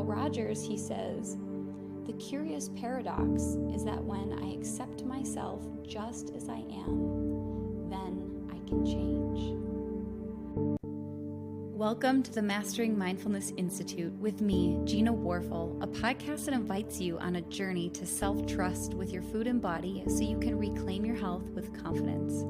Carl Rogers, he says, "The curious paradox is that when I accept myself just as I am, then I can change." Welcome to the Mastering Mindfulness Institute with me, Gina Warfel, a podcast that invites you on a journey to self-trust with your food and body so you can reclaim your health with confidence.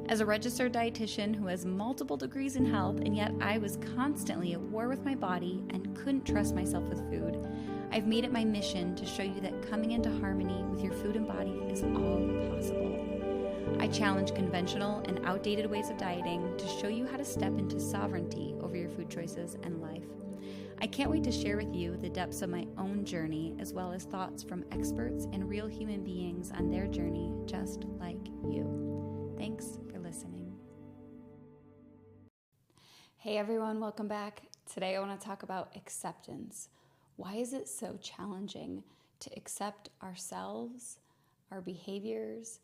As a registered dietitian who has multiple degrees in health, and yet I was constantly at war with my body and couldn't trust myself with food, I've made it my mission to show you that coming into harmony with your food and body is all possible. I challenge conventional and outdated ways of dieting to show you how to step into sovereignty over your food choices and life. I can't wait to share with you the depths of my own journey, as well as thoughts from experts and real human beings on their journey, just like you. Thanks for listening. Hey everyone, welcome back. Today I want to talk about acceptance. Why is it so challenging to accept ourselves, our behaviors,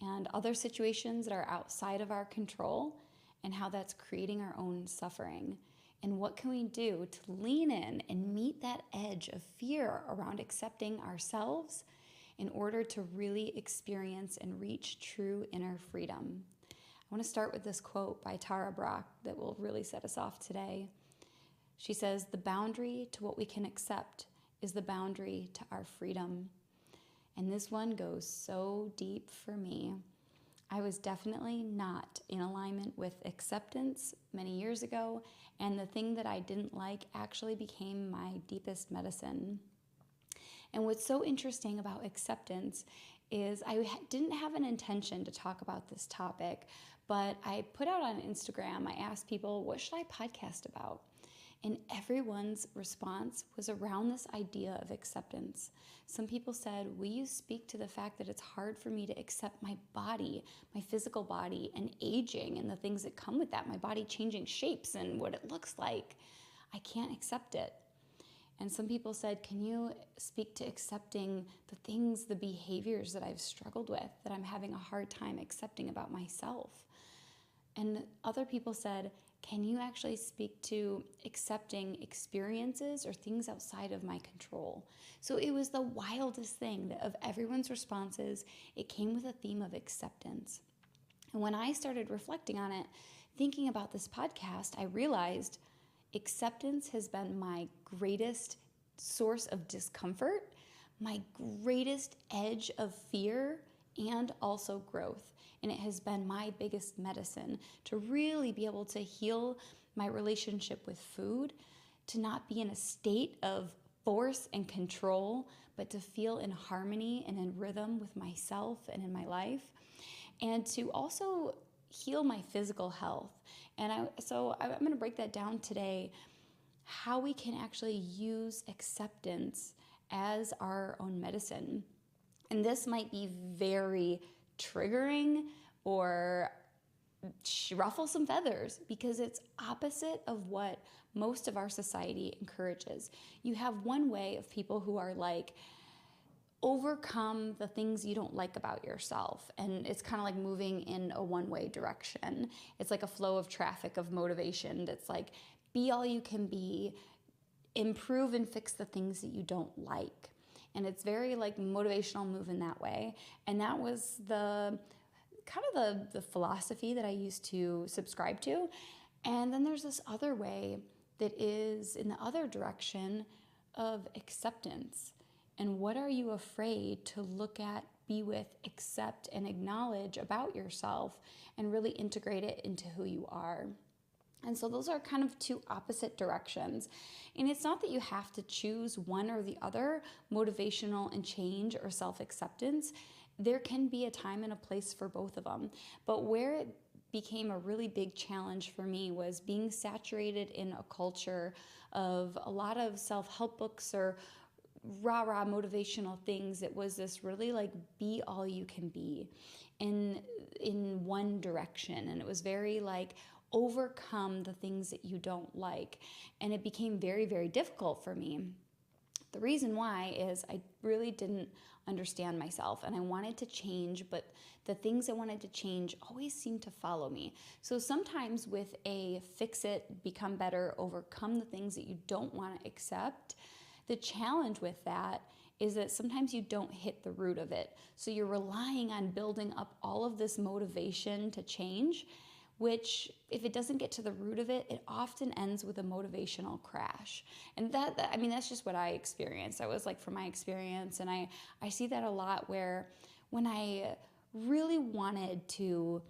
and other situations that are outside of our control, and how that's creating our own suffering? And what can we do to lean in and meet that edge of fear around accepting ourselves in order to really experience and reach true inner freedom? I want to start with this quote by Tara Brach that will really set us off today. She says, "The boundary to what we can accept is the boundary to our freedom." And this one goes so deep for me. I was definitely not in alignment with acceptance many years ago, and the thing that I didn't like actually became my deepest medicine. And what's so interesting about acceptance is I didn't have an intention to talk about this topic, but I put out on Instagram, I asked people, what should I podcast about? And everyone's response was around this idea of acceptance. Some people said, will you speak to the fact that it's hard for me to accept my body, my physical body, and aging and the things that come with that, my body changing shapes and what it looks like. I can't accept it. And some people said, can you speak to accepting the things, the behaviors that I've struggled with, that I'm having a hard time accepting about myself? And other people said, can you actually speak to accepting experiences or things outside of my control? So it was the wildest thing that of everyone's responses, it came with a theme of acceptance. And when I started reflecting on it, thinking about this podcast, I realized acceptance has been my greatest source of discomfort, my greatest edge of fear, and also growth. And it has been my biggest medicine to really be able to heal my relationship with food, to not be in a state of force and control, but to feel in harmony and in rhythm with myself and in my life, and to also heal my physical health. And I'm going to break that down today, how we can actually use acceptance as our own medicine. And this might be very triggering or ruffle some feathers because it's opposite of what most of our society encourages. You have one way of people who are like, overcome the things you don't like about yourself. And it's kind of like moving in a one-way direction. It's like a flow of traffic of motivation that's like, be all you can be, improve and fix the things that you don't like. And it's very like motivational move in that way. And that was the kind of the philosophy that I used to subscribe to. And then there's this other way that is in the other direction of acceptance. And what are you afraid to look at, be with, accept, and acknowledge about yourself and really integrate it into who you are? And so those are kind of two opposite directions. And it's not that you have to choose one or the other, motivational and change or self-acceptance. There can be a time and a place for both of them. But where it became a really big challenge for me was being saturated in a culture of a lot of self-help books or rah-rah motivational things. It was this really like be all you can be in one direction. And it was very like overcome the things that you don't like. And it became very, very difficult for me. The reason why is I really didn't understand myself and I wanted to change, but the things I wanted to change always seemed to follow me. So sometimes with a fix it, become better, overcome the things that you don't want to accept, The challenge with that is that sometimes you don't hit the root of it. So you're relying on building up all of this motivation to change, which if it doesn't get to the root of it, it often ends with a motivational crash. And that's just what I experienced. That was like from my experience. And I see that a lot where when I really wanted to,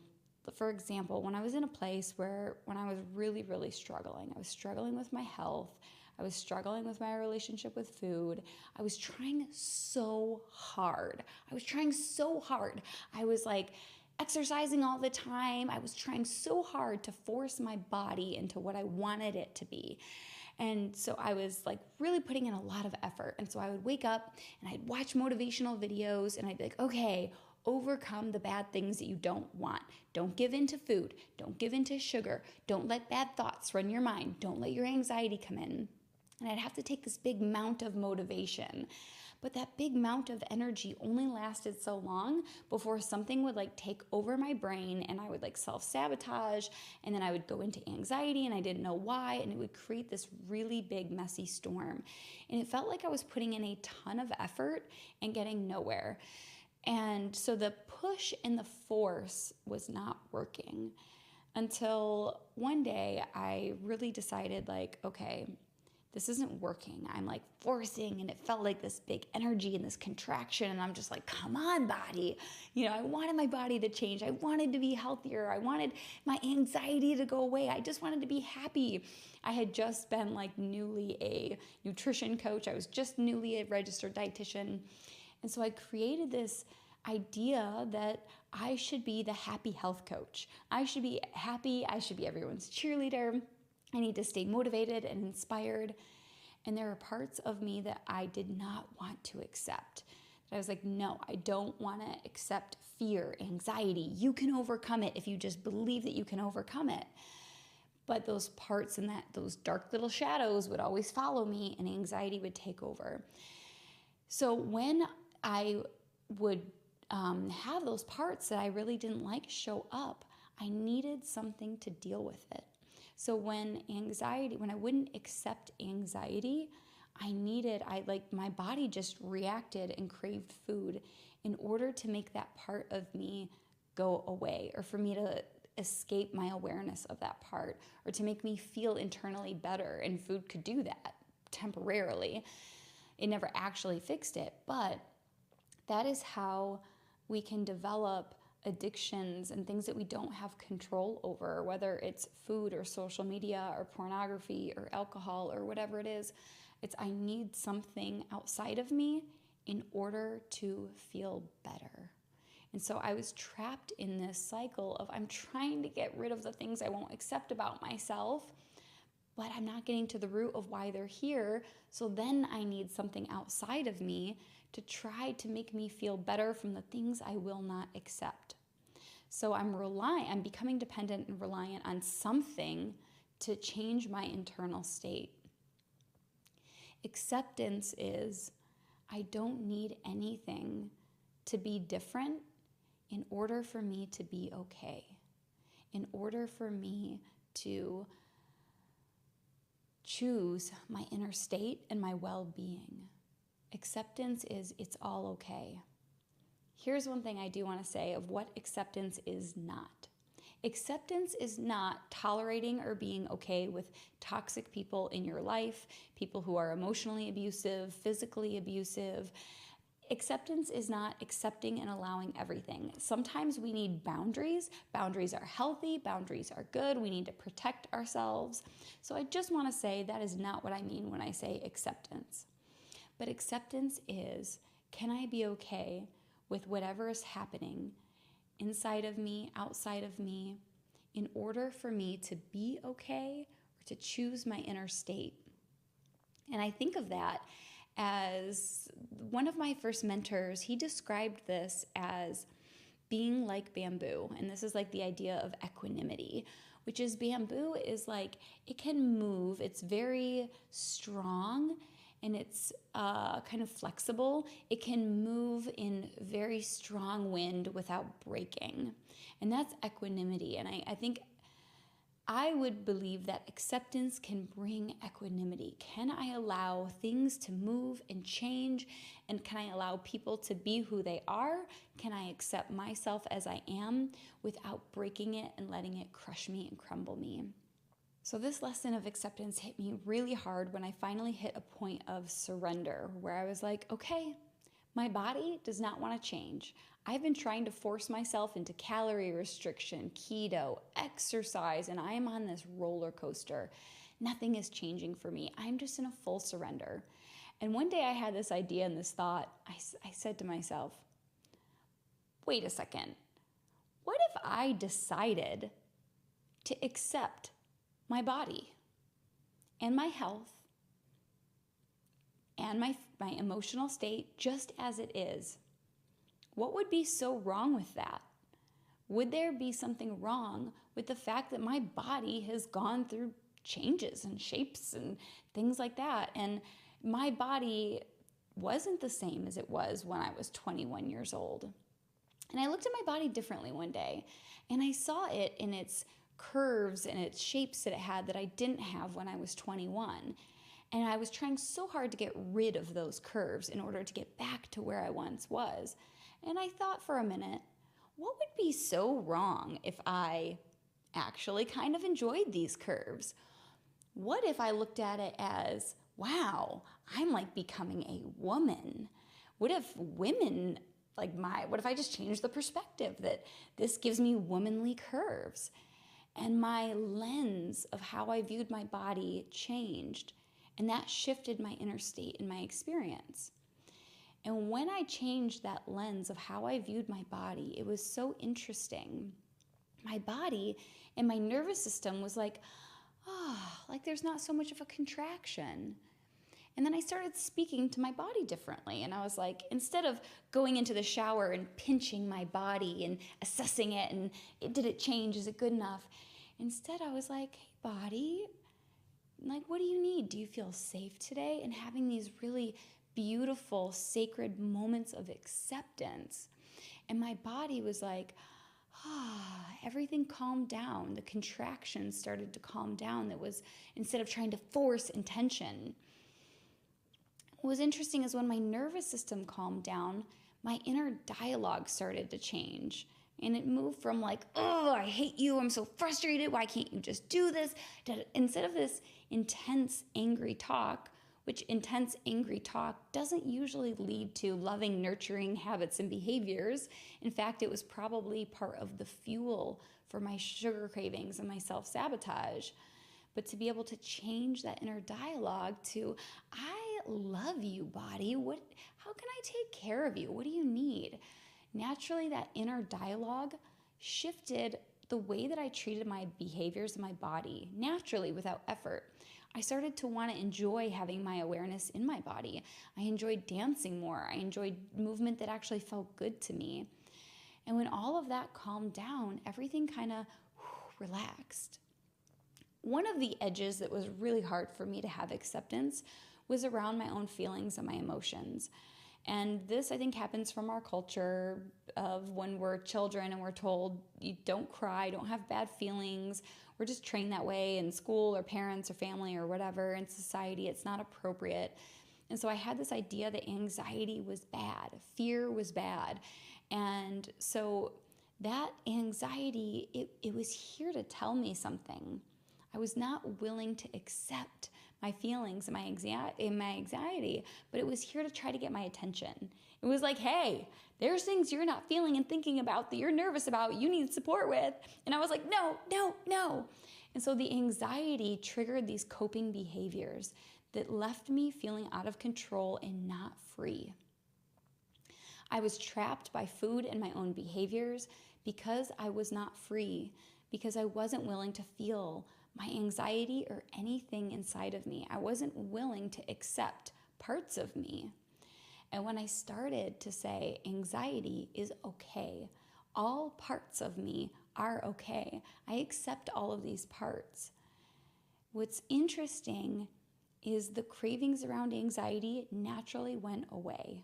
for example, when I was in a place when I was really, really struggling, I was struggling with my health, I was struggling with my relationship with food. I was trying so hard. I was like exercising all the time. I was trying so hard to force my body into what I wanted it to be. And so I was like really putting in a lot of effort. And so I would wake up and I'd watch motivational videos and I'd be like, okay, overcome the bad things that you don't want. Don't give in to food. Don't give in to sugar. Don't let bad thoughts run your mind. Don't let your anxiety come in. And I'd have to take this big mount of motivation. But that big mount of energy only lasted so long before something would like take over my brain and I would like self-sabotage, and then I would go into anxiety and I didn't know why, and it would create this really big messy storm. And it felt like I was putting in a ton of effort and getting nowhere. And so the push and the force was not working until one day I really decided like, okay, this isn't working. I'm like forcing, and it felt like this big energy and this contraction, and I'm just like, come on, body. I wanted my body to change. I wanted to be healthier. I wanted my anxiety to go away. I just wanted to be happy. I had just been like newly a nutrition coach. I was just newly a registered dietitian. And so I created this idea that I should be the happy health coach. I should be happy. I should be everyone's cheerleader. I need to stay motivated and inspired. And there are parts of me that I did not want to accept. That I was like, no, I don't want to accept fear, anxiety. You can overcome it if you just believe that you can overcome it. But those parts and those dark little shadows would always follow me, and anxiety would take over. So when I would have those parts that I really didn't like show up, I needed something to deal with it. So when I wouldn't accept anxiety, my body just reacted and craved food in order to make that part of me go away, or for me to escape my awareness of that part, or to make me feel internally better. And food could do that temporarily. It never actually fixed it, but that is how we can develop addictions and things that we don't have control over, whether it's food or social media or pornography or alcohol or whatever it is. It's I need something outside of me in order to feel better. And so I was trapped in this cycle of I'm trying to get rid of the things I won't accept about myself, but I'm not getting to the root of why they're here. So then I need something outside of me to try to make me feel better from the things I will not accept. So I'm becoming dependent and reliant on something to change my internal state. Acceptance is I don't need anything to be different in order for me to be okay, in order for me to choose my inner state and my well-being. Acceptance is it's all okay. Here's one thing I do want to say of what acceptance is not. Acceptance is not tolerating or being okay with toxic people in your life, people who are emotionally abusive, physically abusive. Acceptance is not accepting and allowing everything. Sometimes we need boundaries. Boundaries are healthy. Boundaries are good. We need to protect ourselves. So I just want to say that is not what I mean when I say acceptance. But acceptance is, can I be okay with whatever is happening inside of me, outside of me, in order for me to be okay or to choose my inner state? And I think of that as one of my first mentors, he described this as being like bamboo. And this is like the idea of equanimity, which is bamboo is like, it can move. It's very strong and it's kind of flexible. It can move in very strong wind without breaking. And that's equanimity. And I think I would believe that acceptance can bring equanimity. Can I allow things to move and change? And can I allow people to be who they are? Can I accept myself as I am without breaking it and letting it crush me and crumble me? So this lesson of acceptance hit me really hard when I finally hit a point of surrender, where I was like, okay, my body does not want to change. I've been trying to force myself into calorie restriction, keto, exercise, and I am on this roller coaster. Nothing is changing for me. I'm just in a full surrender. And one day I had this idea and this thought. I said to myself, wait a second. What if I decided to accept my body and my health and my emotional state just as it is? What would be so wrong with that? Would there be something wrong with the fact that my body has gone through changes and shapes and things like that? And my body wasn't the same as it was when I was 21 years old. And I looked at my body differently one day, and I saw it in its curves and its shapes that it had that I didn't have when I was 21. And I was trying so hard to get rid of those curves in order to get back to where I once was. And I thought for a minute, what would be so wrong if I actually kind of enjoyed these curves? What if I looked at it as, wow, I'm like becoming a woman? What if women what if I just changed the perspective that this gives me womanly curves? And my lens of how I viewed my body changed, and that shifted my inner state and my experience. And when I changed that lens of how I viewed my body, it was so interesting. My body and my nervous system was like, like there's not so much of a contraction. And then I started speaking to my body differently. And I was like, instead of going into the shower and pinching my body and assessing it and did it change, is it good enough? Instead, I was like, hey, body, like, what do you need? Do you feel safe today? And having these really beautiful, sacred moments of acceptance. And my body was like, everything calmed down. The contractions started to calm down. That was, instead of trying to force intention. What was interesting is when my nervous system calmed down, my inner dialogue started to change. And it moved from like, oh, I hate you, I'm so frustrated, why can't you just do this? Instead of this intense, angry talk, which intense, angry talk doesn't usually lead to loving, nurturing habits and behaviors. In fact, it was probably part of the fuel for my sugar cravings and my self-sabotage. But to be able to change that inner dialogue to, I love you, body. How can I take care of you? What do you need? Naturally, that inner dialogue shifted the way that I treated my behaviors and my body, naturally, without effort. I started to want to enjoy having my awareness in my body. I enjoyed dancing more. I enjoyed movement that actually felt good to me. And when all of that calmed down, everything kind of relaxed. One of the edges that was really hard for me to have acceptance was around my own feelings and my emotions. And this, I think, happens from our culture of when we're children and we're told, you don't cry, don't have bad feelings. We're just trained that way in school or parents or family or whatever. In society, it's not appropriate. And so I had this idea that anxiety was bad, fear was bad. And so that anxiety, it was here to tell me something. I was not willing to accept my feelings and my anxiety, but it was here to try to get my attention. It was like, hey, there's things you're not feeling and thinking about that you're nervous about, you need support with. And I was like, no. And so the anxiety triggered these coping behaviors that left me feeling out of control and not free. I was trapped by food and my own behaviors because I was not free, because I wasn't willing to feel my anxiety or anything inside of me. I wasn't willing to accept parts of me. And when I started to say anxiety is okay, all parts of me are okay, I accept all of these parts. What's interesting is the cravings around anxiety naturally went away.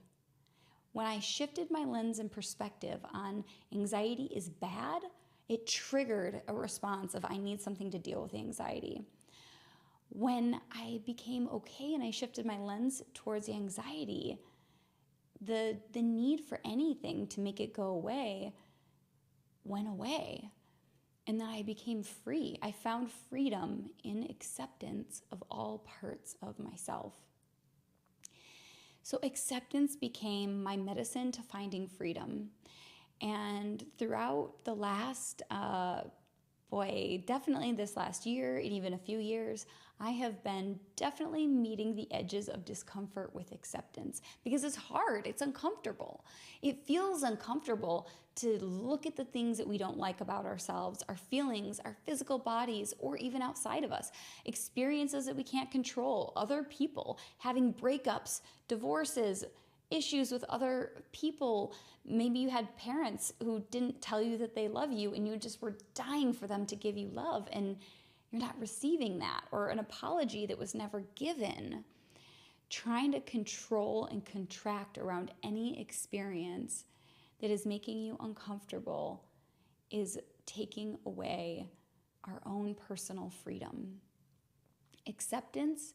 When I shifted my lens and perspective on anxiety is bad, it triggered a response of I need something to deal with the anxiety. When I became okay and I shifted my lens towards the anxiety, the need for anything to make it go away went away. And then I became free. I found freedom in acceptance of all parts of myself. So acceptance became my medicine to finding freedom. And throughout the last, definitely this last year and even a few years, I have been definitely meeting the edges of discomfort with acceptance because it's hard, it's uncomfortable. It feels uncomfortable to look at the things that we don't like about ourselves, our feelings, our physical bodies, or even outside of us, experiences that we can't control, other people, having breakups, divorces, issues with other people. Maybe you had parents who didn't tell you that they love you and you just were dying for them to give you love and you're not receiving that, or an apology that was never given. Trying to control and contract around any experience that is making you uncomfortable is taking away our own personal freedom. Acceptance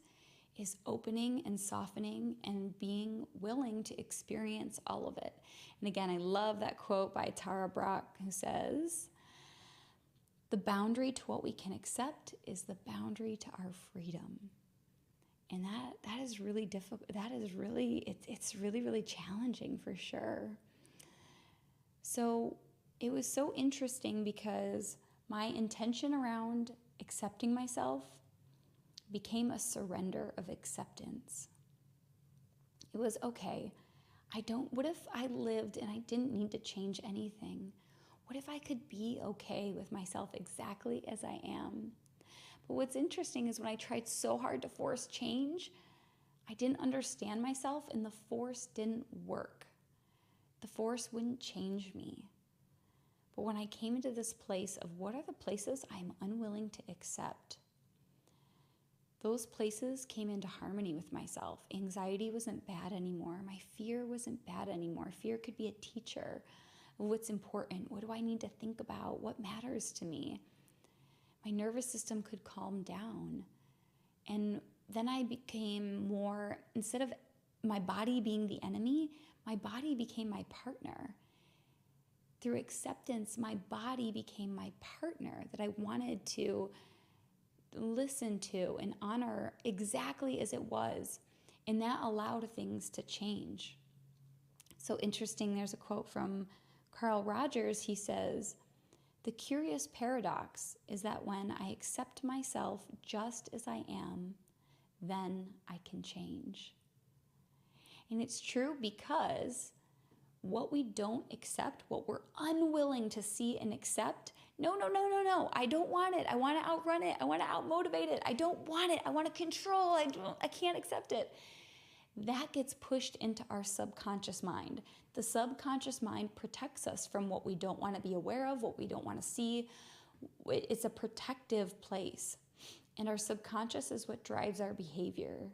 is opening and softening and being willing to experience all of it. And again, I love that quote by Tara Brach who says, "The boundary to what we can accept is the boundary to our freedom." And that is really difficult. That is really, it's really, really challenging for sure. So it was so interesting because my intention around accepting myself became a surrender of acceptance. It was okay. What if I lived and I didn't need to change anything? What if I could be okay with myself exactly as I am? But what's interesting is when I tried so hard to force change, I didn't understand myself and the force didn't work. The force wouldn't change me. But when I came into this place of what are the places I'm unwilling to accept, those places came into harmony with myself. Anxiety wasn't bad anymore. My fear wasn't bad anymore. Fear could be a teacher of what's important. What do I need to think about? What matters to me? My nervous system could calm down. And then I became more, instead of my body being the enemy, my body became my partner. Through acceptance, my body became my partner that I wanted to listen to and honor exactly as it was. And that allowed things to change. So interesting, there's a quote from Carl Rogers. He says, "The curious paradox is that when I accept myself just as I am, then I can change." And it's true because what we don't accept, what we're unwilling to see and accept, no, I don't want it. I want to outrun it. I want to outmotivate it. I don't want it. I want to control. I can't accept it. That gets pushed into our subconscious mind. The subconscious mind protects us from what we don't want to be aware of, what we don't want to see. It's a protective place. And our subconscious is what drives our behavior.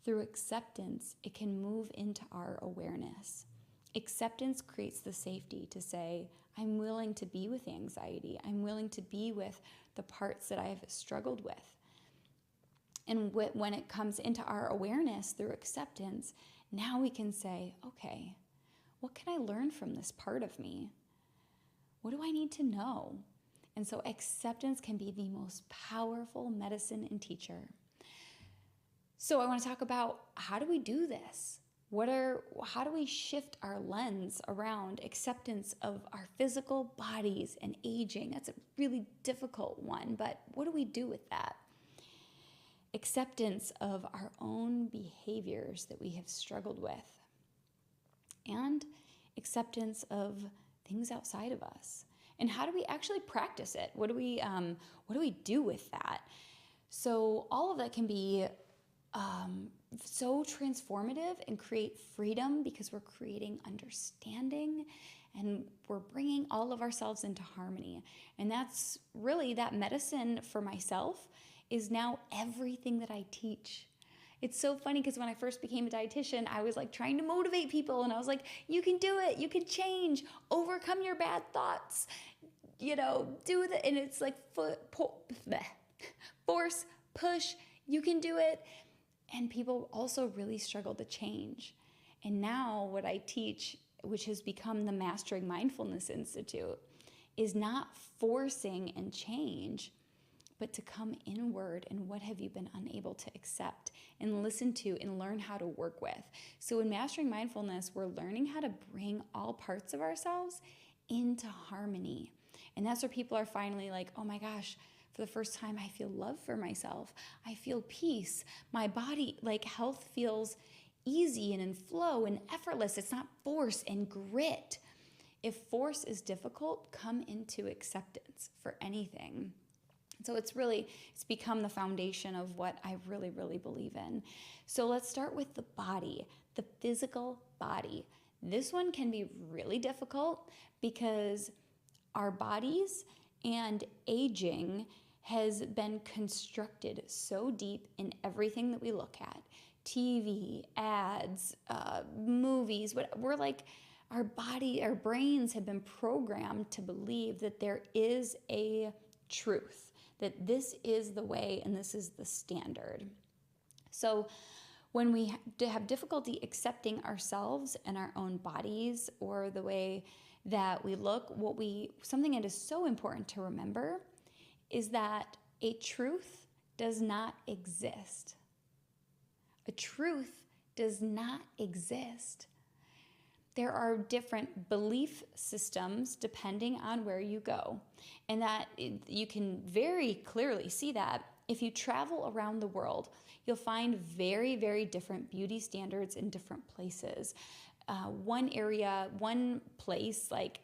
Through acceptance, it can move into our awareness. Acceptance creates the safety to say, I'm willing to be with anxiety. I'm willing to be with the parts that I've struggled with. And when it comes into our awareness through acceptance, now we can say, okay, what can I learn from this part of me? What do I need to know? And so acceptance can be the most powerful medicine and teacher. So I want to talk about how do we do this? How do we shift our lens around acceptance of our physical bodies and aging? That's a really difficult one, but what do we do with that? Acceptance of our own behaviors that we have struggled with, and acceptance of things outside of us. And how do we actually practice it? What do we do with that? So all of that can be so transformative and create freedom because we're creating understanding and we're bringing all of ourselves into harmony. And that's really that medicine for myself is now everything that I teach. It's so funny because when I first became a dietitian, I was like trying to motivate people and I was like, you can do it, you can change, overcome your bad thoughts, do the, and it's like force, push, you can do it. And people also really struggle to change. And now what I teach, which has become the Mastering Mindfulness Institute, is not forcing and change, but to come inward and what have you been unable to accept and listen to and learn how to work with. So in Mastering Mindfulness, we're learning how to bring all parts of ourselves into harmony. And that's where people are finally like, oh my gosh, for the first time, I feel love for myself. I feel peace. My body, like health feels easy and in flow and effortless. It's not force and grit. If force is difficult, come into acceptance for anything. So it's become the foundation of what I really, really believe in. So let's start with the body, the physical body. This one can be really difficult because our bodies and aging has been constructed so deep in everything that we look at. TV, ads, movies, we're like, our brains have been programmed to believe that there is a truth, that this is the way and this is the standard. So when we have difficulty accepting ourselves and our own bodies or the way that we look, something that is so important to remember is that a truth does not exist. A truth does not exist. There are different belief systems depending on where you go. And that you can very clearly see that if you travel around the world, you'll find very, very different beauty standards in different places. One place, like,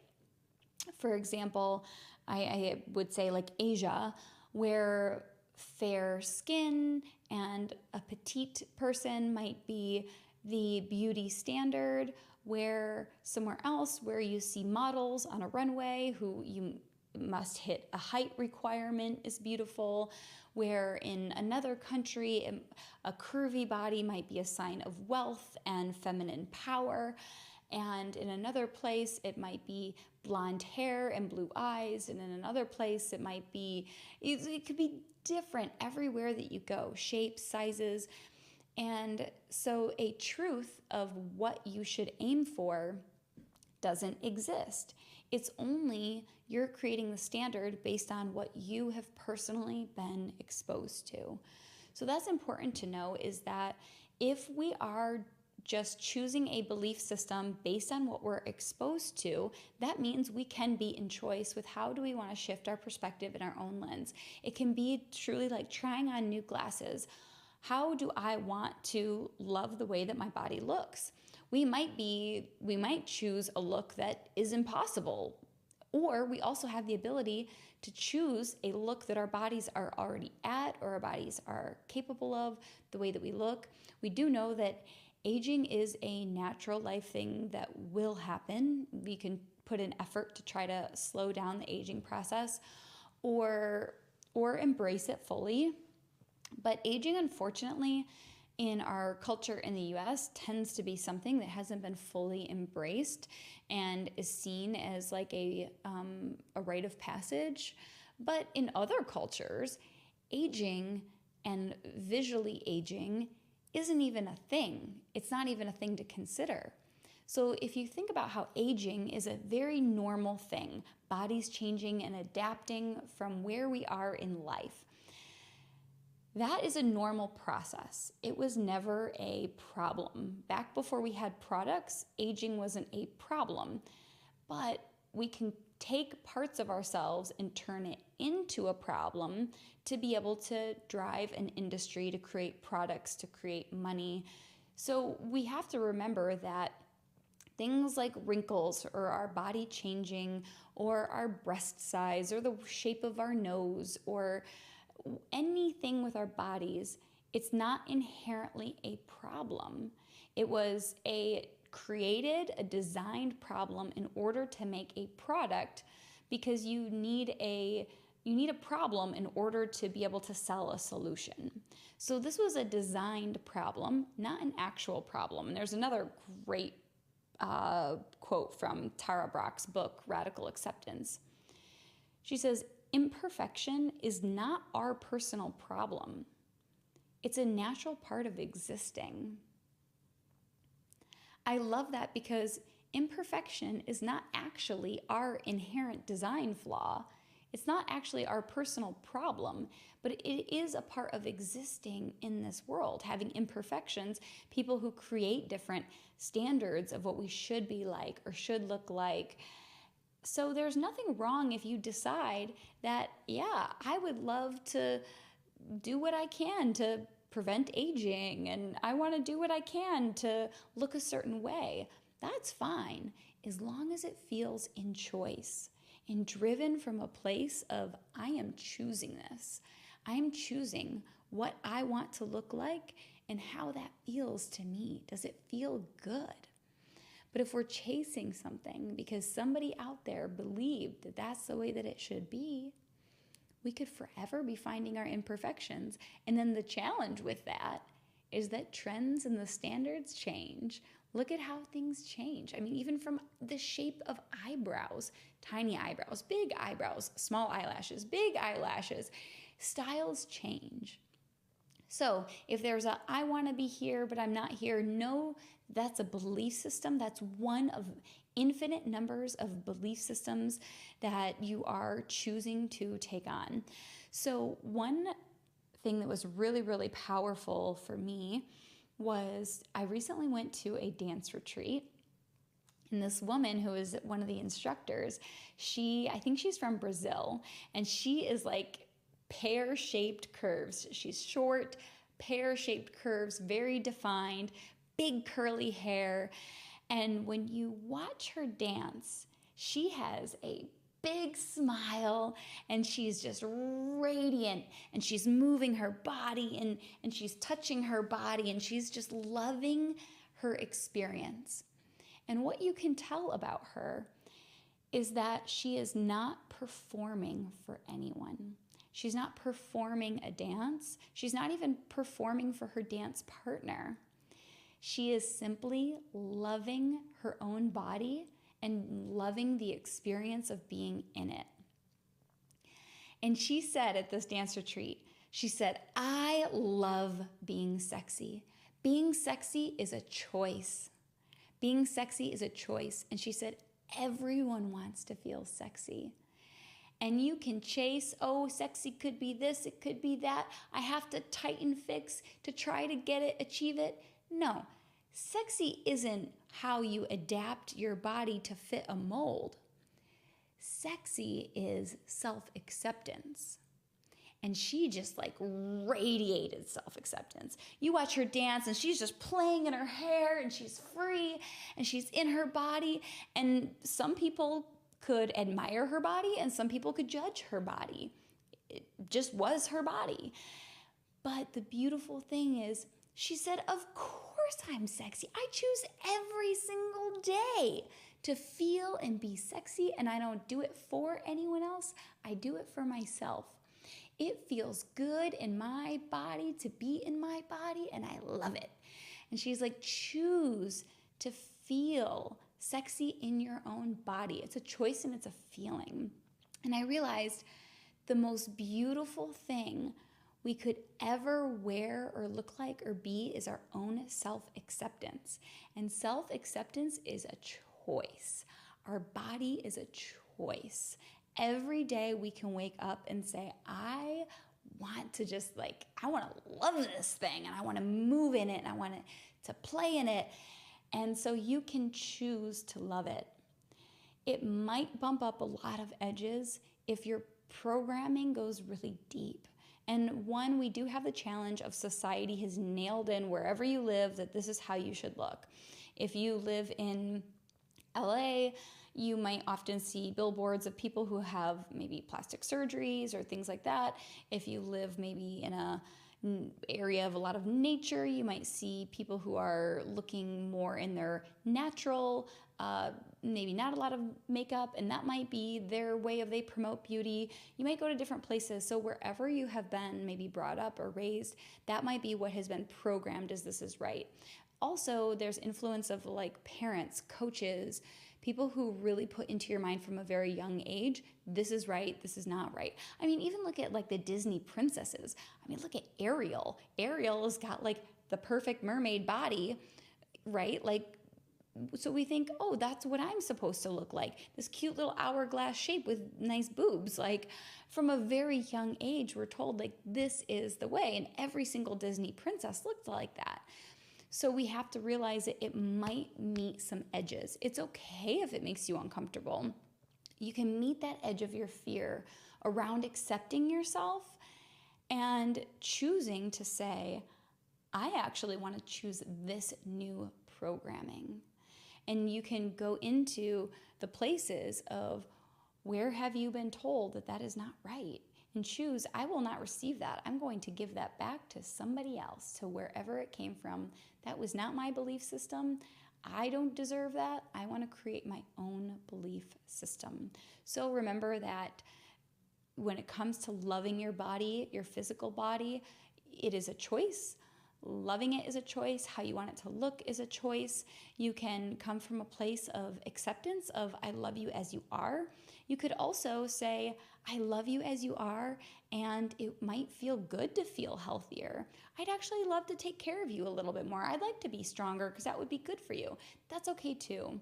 for example, I would say like Asia, where fair skin and a petite person might be the beauty standard, where somewhere else where you see models on a runway who you must hit a height requirement is beautiful, where in another country a curvy body might be a sign of wealth and feminine power, and in another place it might be blonde hair and blue eyes, and in another place it could be different everywhere that you go, shapes, sizes. And so a truth of what you should aim for doesn't exist. It's only you're creating the standard based on what you have personally been exposed to. So that's important to know, is that if we are just choosing a belief system based on what we're exposed to, that means we can be in choice with how do we want to shift our perspective in our own lens. It can be truly like trying on new glasses. How do I want to love the way that my body looks? We might choose a look that is impossible, or we also have the ability to choose a look that our bodies are already at, or our bodies are capable of, the way that we look. We do know that aging is a natural life thing that will happen. We can put an effort to try to slow down the aging process or embrace it fully. But aging, unfortunately, in our culture in the US tends to be something that hasn't been fully embraced and is seen as like a rite of passage. But in other cultures, aging and visually aging isn't even a thing. It's not even a thing to consider. So if you think about how aging is a very normal thing, bodies changing and adapting from where we are in life, that is a normal process. It was never a problem. Back before we had products, aging wasn't a problem. But we can take parts of ourselves and turn it into a problem to be able to drive an industry, to create products, to create money. So we have to remember that things like wrinkles or our body changing or our breast size or the shape of our nose or anything with our bodies, it's not inherently a problem. It was a designed problem in order to make a product, because you need a problem in order to be able to sell a solution. So this was a designed problem, not an actual problem. And there's another great quote from Tara Brach's book, Radical Acceptance. She says, imperfection is not our personal problem. It's a natural part of existing. I love that because imperfection is not actually our inherent design flaw. It's not actually our personal problem, but it is a part of existing in this world, having imperfections, people who create different standards of what we should be like or should look like. So there's nothing wrong if you decide that, yeah, I would love to do what I can to prevent aging, and I want to do what I can to look a certain way. That's fine, as long as it feels in choice and driven from a place of, I am choosing this. I am choosing what I want to look like and how that feels to me. Does it feel good? But if we're chasing something because somebody out there believed that that's the way that it should be, we could forever be finding our imperfections. And then the challenge with that is that trends and the standards change. Look at how things change. I mean, even from the shape of eyebrows, tiny eyebrows, big eyebrows, small eyelashes, big eyelashes, styles change. So if there's a, I want to be here, but I'm not here, no, that's a belief system. That's one of infinite numbers of belief systems that you are choosing to take on. So one thing that was really, really powerful for me was I recently went to a dance retreat. And this woman who is one of the instructors, I think she's from Brazil, and she is like pear-shaped curves. She's short, pear-shaped curves, very defined, big curly hair. And when you watch her dance, she has a big smile and she's just radiant and she's moving her body and she's touching her body and she's just loving her experience. And what you can tell about her is that she is not performing for anyone. She's not performing a dance. She's not even performing for her dance partner. She is simply loving her own body and loving the experience of being in it. And she said at this dance retreat, she said, I love being sexy. Being sexy is a choice. Being sexy is a choice. And she said, everyone wants to feel sexy. And you can chase, oh, sexy could be this, it could be that. I have to tighten fix to try to get it, achieve it. No, sexy isn't how you adapt your body to fit a mold. Sexy is self-acceptance. And she just like radiated self-acceptance. You watch her dance and she's just playing in her hair and she's free and she's in her body. And some people could admire her body and some people could judge her body. It just was her body. But the beautiful thing is, she said, of course I'm sexy. I choose every single day to feel and be sexy, and I don't do it for anyone else. I do it for myself. It feels good in my body to be in my body, and I love it. And she's like, choose to feel sexy in your own body. It's a choice and it's a feeling. And I realized the most beautiful thing we could ever wear or look like or be is our own self-acceptance. And self-acceptance is a choice. Our body is a choice. Every day we can wake up and say, I want to just I want to love this thing and I want to move in it and I want to play in it. And so you can choose to love it. It might bump up a lot of edges if your programming goes really deep. And one, we do have the challenge of society has nailed in wherever you live that this is how you should look. If you live in LA, you might often see billboards of people who have maybe plastic surgeries or things like that. If you live maybe in a area of a lot of nature, you might see people who are looking more in their natural, maybe not a lot of makeup, and that might be their way of they promote beauty. You might go to different places. So wherever you have been maybe brought up or raised, that might be what has been programmed as this is right. Also, there's influence of parents, coaches, People who really put into your mind from a very young age, this is right, this is not right. I mean, even look at like the Disney princesses. I mean, look at Ariel. Ariel's got like the perfect mermaid body, right? Like, so we think, oh, that's what I'm supposed to look like. This cute little hourglass shape with nice boobs. Like from a very young age, we're told like this is the way. And every single Disney princess looked like that. So we have to realize that it might meet some edges. It's okay if it makes you uncomfortable. You can meet that edge of your fear around accepting yourself and choosing to say, I actually want to choose this new programming. And you can go into the places of where have you been told that that is not right, and choose, I will not receive that. I'm going to give that back to somebody else, to wherever it came from. That was not my belief system. I don't deserve that. I want to create my own belief system. So remember that when it comes to loving your body, your physical body, it is a choice. Loving it is a choice. How you want it to look is a choice. You can come from a place of acceptance of I love you as you are. You could also say, I love you as you are, and it might feel good to feel healthier. I'd actually love to take care of you a little bit more. I'd like to be stronger because that would be good for you. That's okay too.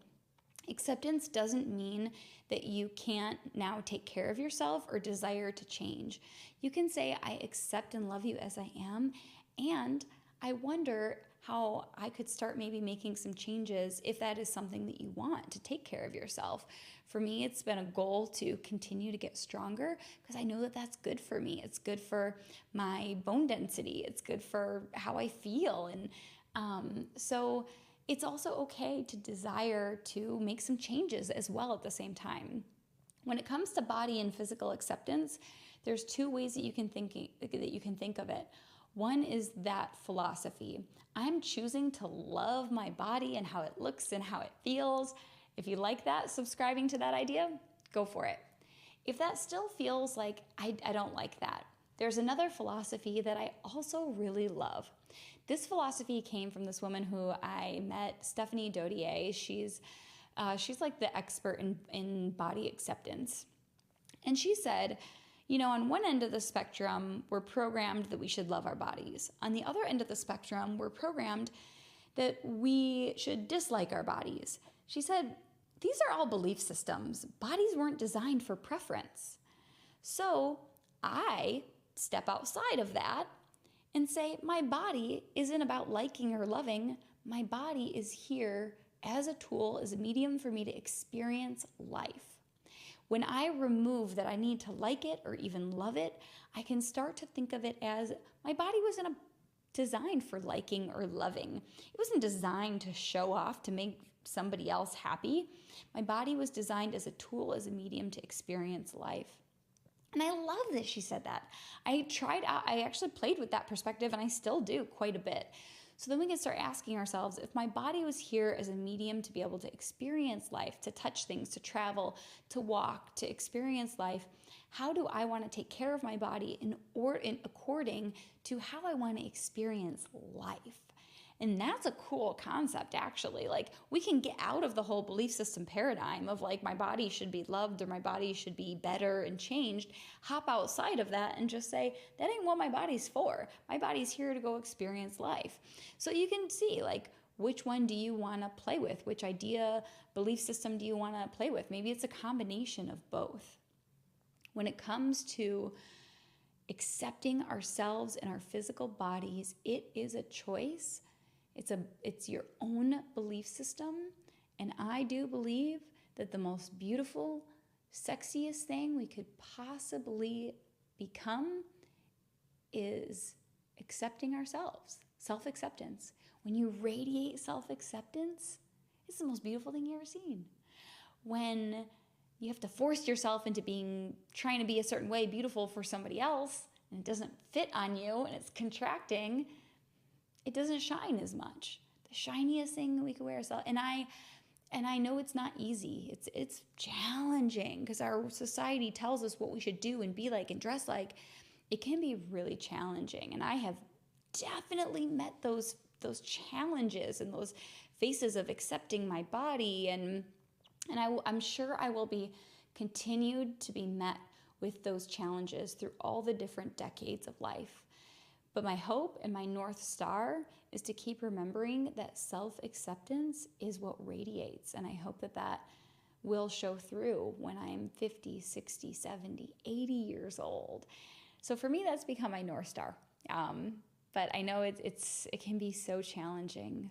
Acceptance doesn't mean that you can't now take care of yourself or desire to change. You can say, I accept and love you as I am, and I wonder how I could start maybe making some changes if that is something that you want, to take care of yourself. For me, it's been a goal to continue to get stronger because I know that that's good for me. It's good for my bone density. It's good for how I feel. And so it's also okay to desire to make some changes as well at the same time. When it comes to body and physical acceptance, there's two ways that you can think of it. One is that philosophy. I'm choosing to love my body and how it looks and how it feels. If you like that, subscribing to that idea, go for it. If that still feels like I don't like that, there's another philosophy that I also really love. This philosophy came from this woman who I met, Stephanie Dodier. She's like the expert in body acceptance. And she said, you know, on one end of the spectrum, we're programmed that we should love our bodies. On the other end of the spectrum, we're programmed that we should dislike our bodies. She said, these are all belief systems. Bodies weren't designed for preference. So I step outside of that and say, my body isn't about liking or loving. My body is here as a tool, as a medium for me to experience life. When I remove that I need to like it or even love it, I can start to think of it as my body wasn't designed for liking or loving. It wasn't designed to show off, to make somebody else happy. My body was designed as a tool, as a medium to experience life. And I love that she said that. I actually played with that perspective, and I still do quite a bit. So then we can start asking ourselves, if my body was here as a medium to be able to experience life, to touch things, to travel, to walk, to experience life, how do I want to take care of my body according to how I want to experience life? And that's a cool concept, actually. Like, we can get out of the whole belief system paradigm of like, my body should be loved or my body should be better and changed. Hop outside of that and just say, that ain't what my body's for. My body's here to go experience life. So you can see, like, which one do you want to play with? Which idea, belief system do you want to play with? Maybe it's a combination of both. When it comes to accepting ourselves and our physical bodies, it is a choice. It's your own belief system, and I do believe that the most beautiful, sexiest thing we could possibly become is accepting ourselves, self-acceptance. When you radiate self-acceptance, it's the most beautiful thing you've ever seen. When you have to force yourself into trying to be a certain way beautiful for somebody else, and it doesn't fit on you, and it's contracting, it doesn't shine as much. The shiniest thing we could wear ourselves. And I know it's not easy. It's challenging because our society tells us what we should do and be like and dress like. It can be really challenging. And I have definitely met those challenges and those phases of accepting my body and And I'm sure I will be continued to be met with those challenges through all the different decades of life. But my hope and my North Star is to keep remembering that self-acceptance is what radiates. And I hope that that will show through when I'm 50, 60, 70, 80 years old. So for me, that's become my North Star. But I know it can be so challenging.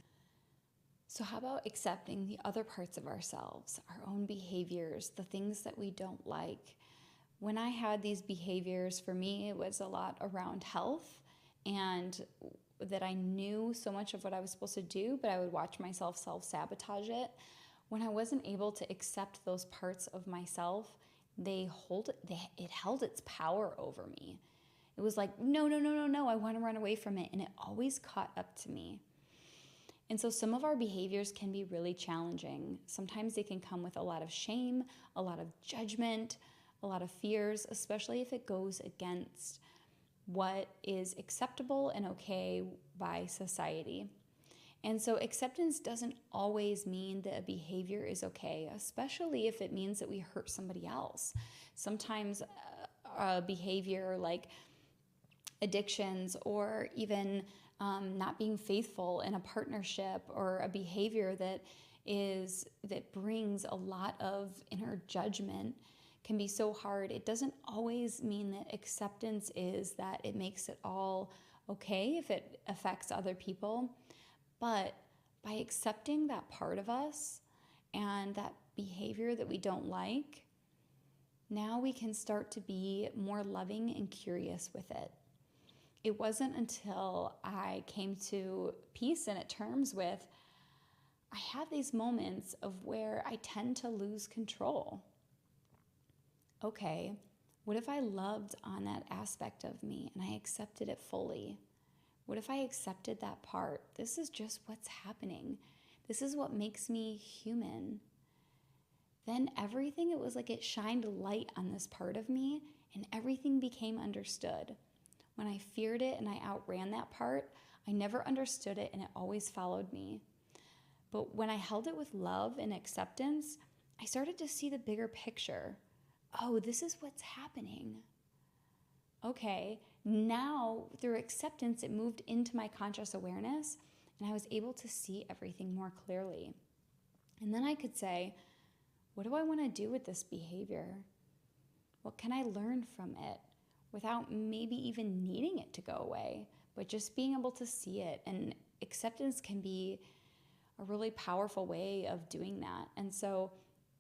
So how about accepting the other parts of ourselves, our own behaviors, the things that we don't like? When I had these behaviors, for me, it was a lot around health, and that I knew so much of what I was supposed to do, but I would watch myself self-sabotage it. When I wasn't able to accept those parts of myself, it held its power over me. It was like, no, I want to run away from it. And it always caught up to me. And so some of our behaviors can be really challenging. Sometimes they can come with a lot of shame, a lot of judgment, a lot of fears, especially if it goes against what is acceptable and okay by society. And so acceptance doesn't always mean that a behavior is okay, especially if it means that we hurt somebody else. Sometimes a behavior like addictions, or even not being faithful in a partnership, or a behavior that brings a lot of inner judgment, can be so hard. It doesn't always mean that acceptance is that it makes it all okay if it affects other people. But by accepting that part of us and that behavior that we don't like, now we can start to be more loving and curious with it. It wasn't until I came to peace and at terms with, I have these moments of where I tend to lose control. Okay, what if I loved on that aspect of me and I accepted it fully? What if I accepted that part? This is just what's happening. This is what makes me human. Then everything, it was like it shined light on this part of me, and everything became understood. When I feared it and I outran that part, I never understood it, and it always followed me. But when I held it with love and acceptance, I started to see the bigger picture. Oh, this is what's happening. Okay, now through acceptance, it moved into my conscious awareness, and I was able to see everything more clearly. And then I could say, what do I want to do with this behavior? What can I learn from it without maybe even needing it to go away, but just being able to see it? And acceptance can be a really powerful way of doing that. And so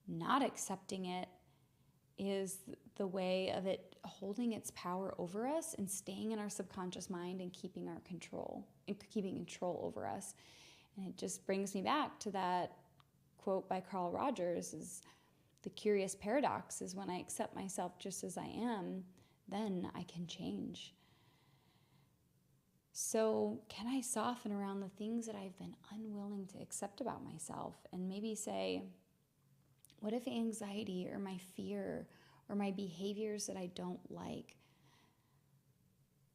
not accepting it is the way of it holding its power over us and staying in our subconscious mind and keeping control over us. And it just brings me back to that quote by Carl Rogers, is the curious paradox is when I accept myself just as I am, then I can change. So can I soften around the things that I've been unwilling to accept about myself, and maybe say, what if anxiety or my fear or my behaviors that I don't like,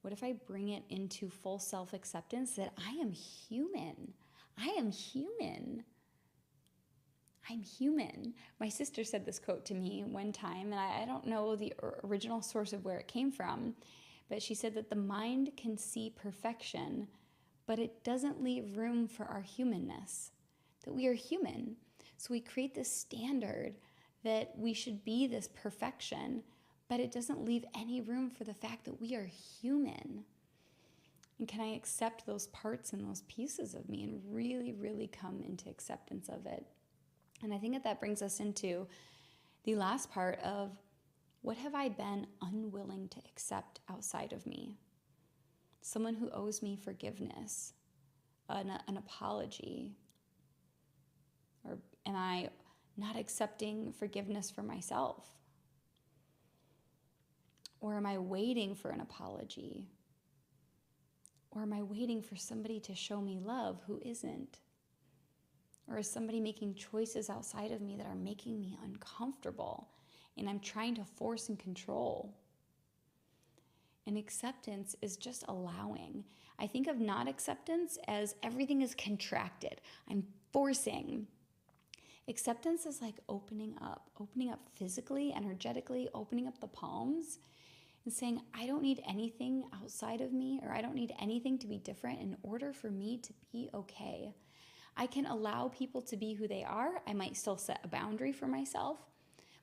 what if I bring it into full self-acceptance that I am human? I am human. I'm human. My sister said this quote to me one time, and I don't know the original source of where it came from, but she said that the mind can see perfection, but it doesn't leave room for our humanness, that we are human. So we create this standard that we should be this perfection, but it doesn't leave any room for the fact that we are human. And can I accept those parts and those pieces of me and really, really come into acceptance of it? And I think that brings us into the last part of, what have I been unwilling to accept outside of me? Someone who owes me forgiveness, an apology, or am I not accepting forgiveness for myself? Or am I waiting for an apology? Or am I waiting for somebody to show me love who isn't? Or is somebody making choices outside of me that are making me uncomfortable, and I'm trying to force and control? And acceptance is just allowing. I think of not acceptance as everything is contracted. I'm forcing. Acceptance is like opening up physically, energetically, opening up the palms and saying, I don't need anything outside of me, or I don't need anything to be different in order for me to be okay. I can allow people to be who they are. I might still set a boundary for myself,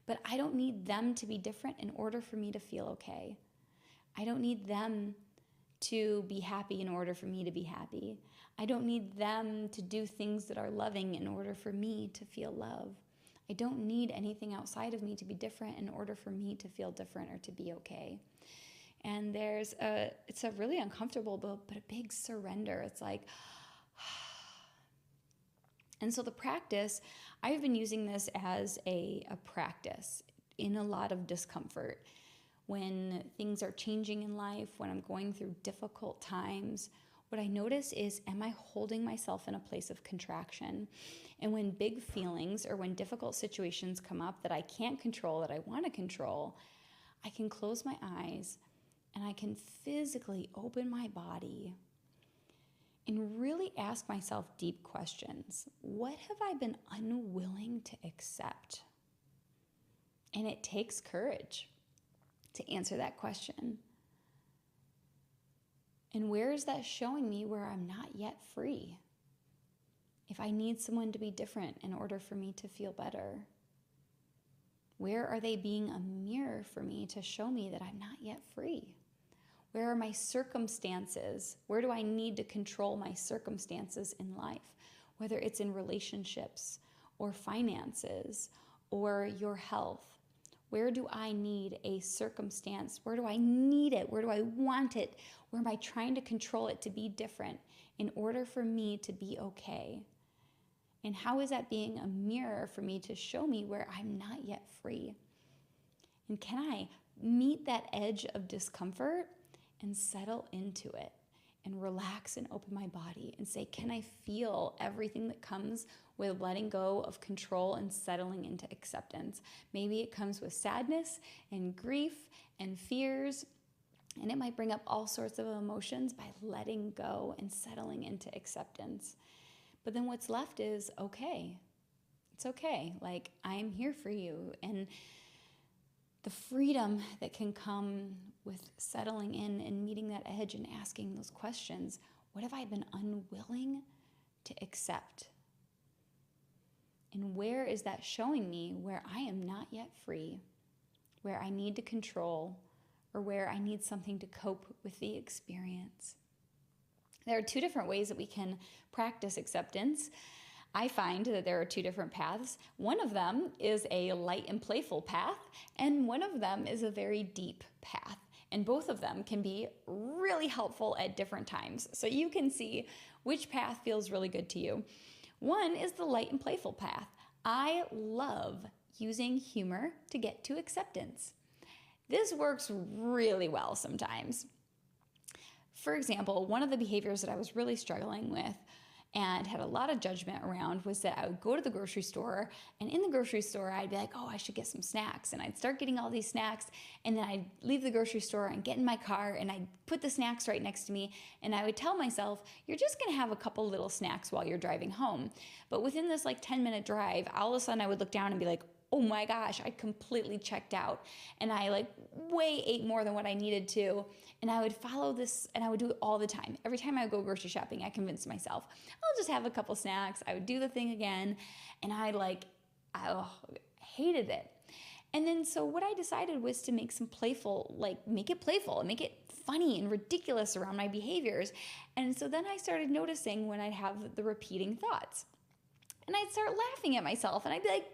but I don't need them to be different in order for me to feel okay. I don't need them to be happy in order for me to be happy. I don't need them to do things that are loving in order for me to feel love. I don't need anything outside of me to be different in order for me to feel different or to be okay. And it's a really uncomfortable, but a big surrender. It's like, and so the practice, I've been using this as a practice in a lot of discomfort. When things are changing in life, when I'm going through difficult times, what I notice is, am I holding myself in a place of contraction? And when big feelings or when difficult situations come up that I can't control, that I want to control, I can close my eyes and I can physically open my body and really ask myself deep questions. What have I been unwilling to accept? And it takes courage to answer that question. And where is that showing me where I'm not yet free? If I need someone to be different in order for me to feel better, where are they being a mirror for me to show me that I'm not yet free? Where are my circumstances? Where do I need to control my circumstances in life? Whether it's in relationships or finances or your health. Where do I need a circumstance? Where do I need it? Where do I want it? Where am I trying to control it to be different in order for me to be okay? And how is that being a mirror for me to show me where I'm not yet free? And can I meet that edge of discomfort and settle into it and relax and open my body and say, can I feel everything that comes with letting go of control and settling into acceptance? Maybe it comes with sadness and grief and fears, and it might bring up all sorts of emotions by letting go and settling into acceptance. But then what's left is okay. It's okay. Like, I'm here for you. And the freedom that can come with settling in and meeting that edge and asking those questions. What have I been unwilling to accept? And where is that showing me where I am not yet free, where I need to control, or where I need something to cope with the experience? There are two different ways that we can practice acceptance. I find that there are two different paths. One of them is a light and playful path, and one of them is a very deep path. And both of them can be really helpful at different times. So you can see which path feels really good to you. One is the light and playful path. I love using humor to get to acceptance. This works really well sometimes. For example, one of the behaviors that I was really struggling with and had a lot of judgment around was that I would go to the grocery store, and in the grocery store, I'd be like, oh, I should get some snacks. And I'd start getting all these snacks, and then I'd leave the grocery store and get in my car, and I'd put the snacks right next to me, and I would tell myself, you're just gonna have a couple little snacks while you're driving home. But within this 10-minute drive, all of a sudden I would look down and be like, oh my gosh, I completely checked out. And I way ate more than what I needed to. And I would follow this, and I would do it all the time. Every time I would go grocery shopping, I convinced myself, I'll just have a couple snacks. I would do the thing again. And I hated it. And then so what I decided was to make make it playful and make it funny and ridiculous around my behaviors. And so then I started noticing when I'd have the repeating thoughts. And I'd start laughing at myself, and I'd be like,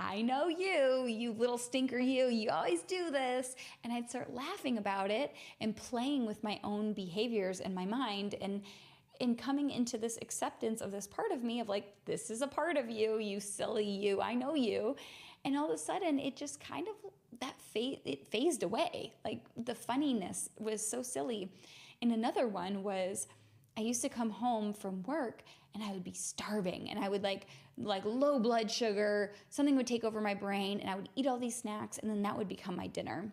I know you little stinker, you always do this. And I'd start laughing about it and playing with my own behaviors in my mind and coming into this acceptance of this part of me of this is a part of you, you silly you, I know you. And all of a sudden it just kind of, it phased away. The funniness was so silly. And another one was, I used to come home from work and I would be starving, and I would like low blood sugar, something would take over my brain, and I would eat all these snacks, and then that would become my dinner.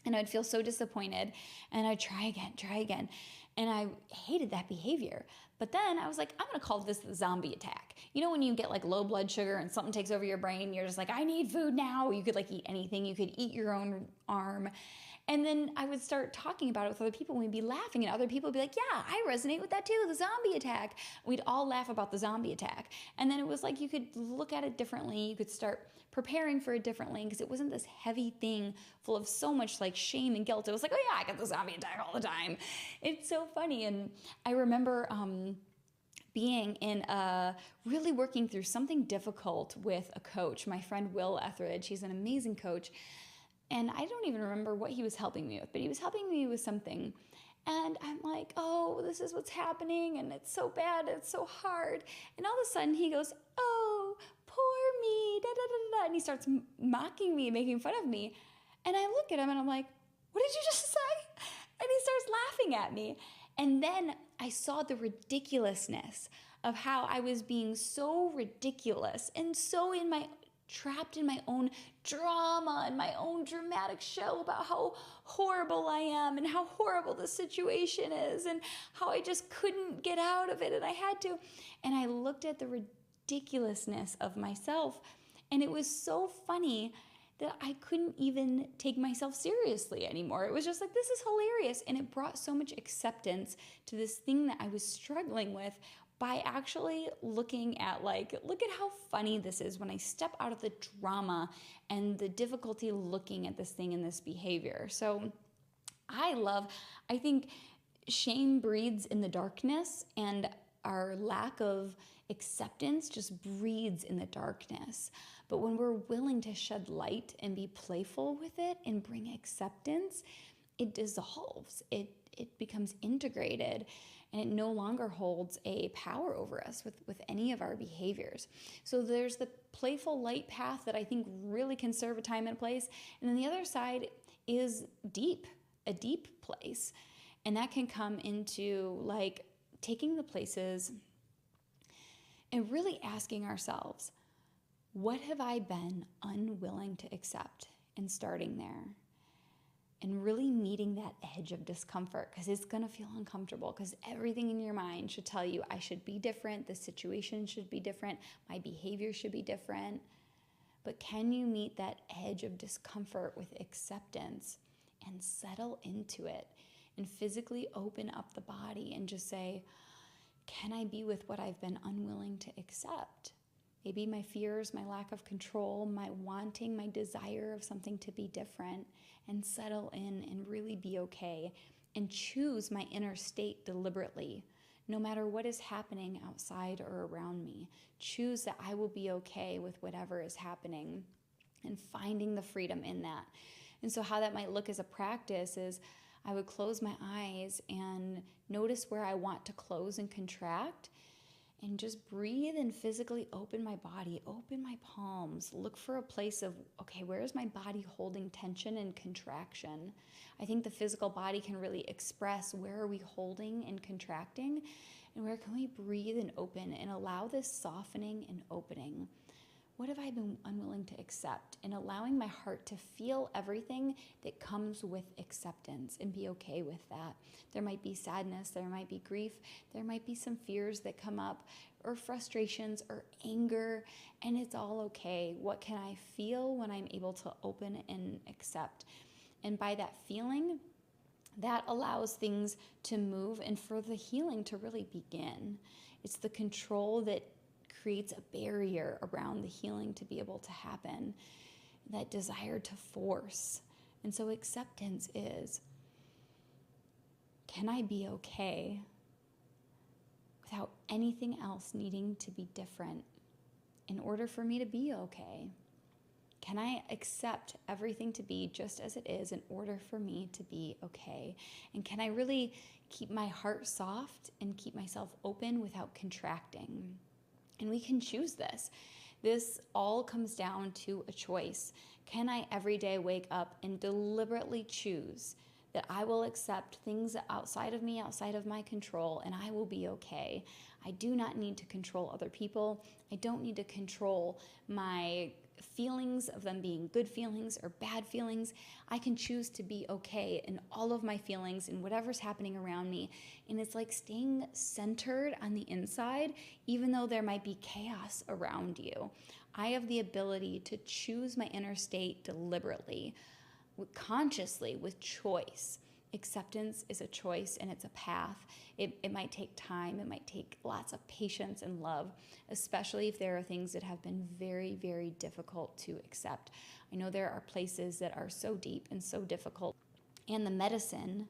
And I'd feel so disappointed, and I'd try again. And I hated that behavior. But then I was like, I'm going to call this the zombie attack. You know, when you get like low blood sugar and something takes over your brain, you're just like, I need food now. You could like eat anything. You could eat your own arm. And then I would start talking about it with other people and we'd be laughing and other people would be like, yeah, I resonate with that too, the zombie attack. We'd all laugh about the zombie attack. And then it was like you could look at it differently. You could start preparing for it differently because it wasn't this heavy thing full of so much like shame and guilt. It was like, oh yeah, I get the zombie attack all the time. It's so funny. And I remember being in really working through something difficult with a coach, my friend Will Etheridge. He's an amazing coach. And I don't even remember what he was helping me with, but he was helping me with something. And I'm like, oh, this is what's happening. And it's so bad. It's so hard. And all of a sudden he goes, oh, poor me. Da, da, da, da. And he starts mocking me, making fun of me. And I look at him and I'm like, what did you just say? And he starts laughing at me. And then I saw the ridiculousness of how I was being so ridiculous and so trapped in my own drama and my own dramatic show about how horrible I am and how horrible the situation is and how I just couldn't get out of it and I had to. And I looked at the ridiculousness of myself and it was so funny that I couldn't even take myself seriously anymore. It was just like, this is hilarious. And it brought so much acceptance to this thing that I was struggling with by actually looking at like, look at how funny this is when I step out of the drama and the difficulty looking at this thing and this behavior. So I think shame breeds in the darkness and our lack of acceptance just breeds in the darkness. But when we're willing to shed light and be playful with it and bring acceptance, it dissolves. It becomes integrated. And it no longer holds a power over us with any of our behaviors. So there's the playful light path that I think really can serve a time and place. And then the other side is a deep place. And that can come into like taking the places and really asking ourselves, what have I been unwilling to accept? And starting there. And really meeting that edge of discomfort because it's going to feel uncomfortable because everything in your mind should tell you I should be different, the situation should be different, my behavior should be different. But can you meet that edge of discomfort with acceptance and settle into it and physically open up the body and just say, can I be with what I've been unwilling to accept? Maybe my fears, my lack of control, my wanting, my desire of something to be different, and settle in and really be okay and choose my inner state deliberately. No matter what is happening outside or around me, choose that I will be okay with whatever is happening and finding the freedom in that. And so how that might look as a practice is I would close my eyes and notice where I want to close and contract and just breathe and physically open my body, open my palms, look for a place of, okay, where is my body holding tension and contraction? I think the physical body can really express where are we holding and contracting and where can we breathe and open and allow this softening and opening. What have I been unwilling to accept? And allowing my heart to feel everything that comes with acceptance and be okay with that. There might be sadness, there might be grief, there might be some fears that come up, or frustrations or anger, and it's all okay. What can I feel when I'm able to open and accept? And by that feeling, that allows things to move and for the healing to really begin. It's the control that creates a barrier around the healing to be able to happen, that desire to force. And so acceptance is, can I be okay without anything else needing to be different in order for me to be okay? Can I accept everything to be just as it is in order for me to be okay? And can I really keep my heart soft and keep myself open without contracting? And we can choose this. This all comes down to a choice. Can I every day wake up and deliberately choose that I will accept things outside of me, outside of my control, and I will be okay. I do not need to control other people. I don't need to control my feelings of them being good feelings or bad feelings. I can choose to be okay in all of my feelings and whatever's happening around me. And it's like staying centered on the inside, even though there might be chaos around you. I have the ability to choose my inner state deliberately, consciously, with choice. Acceptance is a choice and it's a path. It might take time. It might take lots of patience and love, especially if there are things that have been very, very difficult to accept. I know there are places that are so deep and so difficult. And the medicine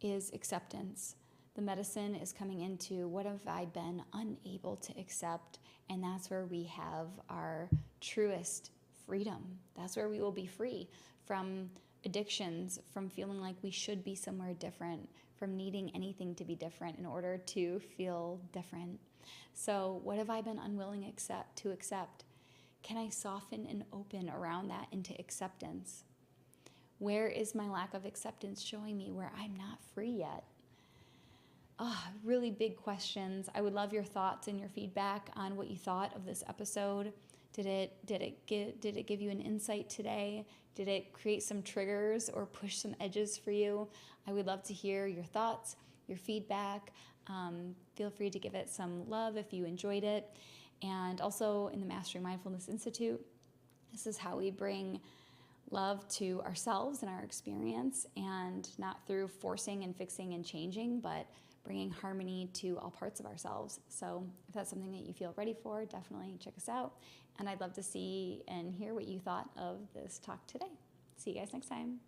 is acceptance. The medicine is coming into what have I been unable to accept? And that's where we have our truest freedom. That's where we will be free from addictions, from feeling like we should be somewhere different, from needing anything to be different in order to feel different. So what have I been unwilling to accept? Can I soften and open around that into acceptance? Where is my lack of acceptance showing me where I'm not free yet? Really big questions. I would love your thoughts and your feedback on what you thought of this episode. Did it give you an insight today? Did it create some triggers or push some edges for you? I would love to hear your thoughts, your feedback. Feel free to give it some love if you enjoyed it. And also in the Mastering Mindfulness Institute, this is how we bring love to ourselves and our experience, and not through forcing and fixing and changing, but bringing harmony to all parts of ourselves. So if that's something that you feel ready for, definitely check us out. And I'd love to see and hear what you thought of this talk today. See you guys next time.